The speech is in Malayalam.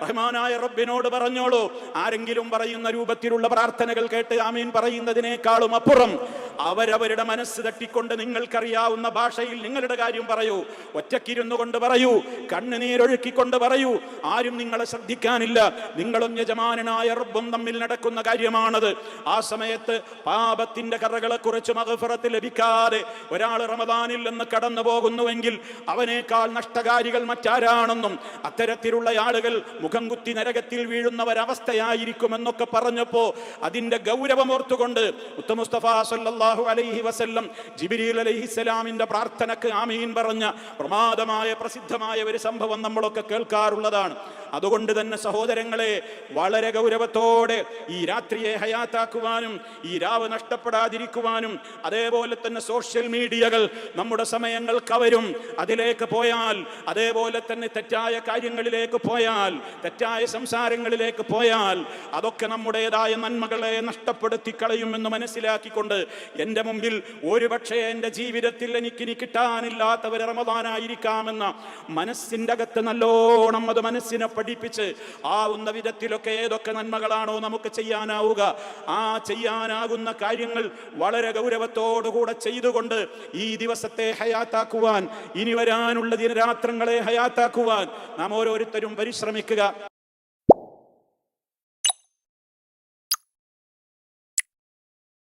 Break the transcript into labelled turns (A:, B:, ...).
A: റഹ്മാനായ റബ്ബിനോട് പറഞ്ഞോളൂ. ആരെങ്കിലും പറയുന്ന രൂപത്തിലുള്ള പ്രാർത്ഥനകൾ കേട്ട് ആമീൻ പറയുന്നതിനേക്കാളും അപ്പുറം അവരവരുടെ മനസ്സ് തട്ടിക്കൊണ്ട് നിങ്ങൾക്കറിയാവുന്ന ഭാഷയിൽ നിങ്ങളുടെ കാര്യം പറയൂ. ഒറ്റക്കിരുന്നു കൊണ്ട് പറയൂ, കണ്ണുനീരൊഴുക്കിക്കൊണ്ട് പറയൂ. ആരും നിങ്ങളെ ശ്രദ്ധിക്കാനില്ല. നിങ്ങളും യജമാനനായ റബ്ബും തമ്മിൽ നടക്കുന്ന കാര്യമാണത്. ആ സമയത്ത് പാപത്തിന്റെ കറകളെ കുറിച്ച് മഗ്ഫിറത്ത് ലഭിക്കാതെ ഒരാൾ റമദാനിൽ നിന്ന് കടന്നു പോകുന്നുവെങ്കിൽ അവനേക്കാൾ നഷ്ടകാരികൾ മറ്റാരാണെന്നും അത്തരത്തിലുള്ള ആളുകൾ മുഖം കുത്തി നരകത്തിൽ വീഴുന്നവരവസ്ഥയായിരിക്കുമെന്നൊക്കെ പറഞ്ഞപ്പോ അതിന്റെ ഗൗരവം ഓർത്തുകൊണ്ട് മുസ്തഫ സല്ലല്ലാഹു അലൈഹി വസല്ലം ജിബ്രീൽ അലൈഹിസ്സലാമിന്റെ പ്രാർത്ഥനക്ക് ആമീൻ പറഞ്ഞ പ്രമാദമായ പ്രസിദ്ധമായ ഒരു സംഭവം നമ്മളൊക്കെ കേൾക്കാറുള്ളതാണ്. അതുകൊണ്ട് തന്നെ സഹോദരങ്ങളെ, വളരെ ഗൗരവത്തോടെ ഈ രാത്രിയെ ഹയാത്താക്കുവാനും ഈ രാവ് നഷ്ടപ്പെടാതിരിക്കുവാനും, അതേപോലെ തന്നെ സോഷ്യൽ മീഡിയകൾ നമ്മുടെ സമയങ്ങൾ കവരും. അതിലേക്ക് പോയാൽ, അതേപോലെ തന്നെ തെറ്റായ കാര്യങ്ങളിലേക്ക് പോയാൽ, തെറ്റായ സംസാരങ്ങളിലേക്ക് പോയാൽ അതൊക്കെ നമ്മുടേതായ നന്മകളെ നഷ്ടപ്പെടുത്തി കളയുമെന്ന് മനസ്സിലാക്കിക്കൊണ്ട് എൻ്റെ മുമ്പിൽ ഒരുപക്ഷെ എൻ്റെ ജീവിതത്തിൽ എനിക്കിനി കിട്ടാനില്ലാത്ത ഒരു റമദാനായിരിക്കാമെന്ന മനസ്സിൻ്റെ അകത്ത് നല്ലോണം അത് മനസ്സിനെ പഠിപ്പിച്ച് ആവുന്ന വിധത്തിലൊക്കെ ഏതൊക്കെ നന്മകളാണോ നമുക്ക് ചെയ്യാനാവുക ആ ചെയ്യാനാകുന്ന കാര്യങ്ങൾ വളരെ ഗൗരവത്തോടുകൂടെ ചെയ്തുകൊണ്ട് ഈ ദിവസത്തെ ഹയാത്താക്കുവാൻ, ഇനി വരാനുള്ള ദിനരാത്രങ്ങളെ ഹയാത്താക്കുവാൻ നാം ഓരോരുത്തരും പരിശ്രമിക്കുക.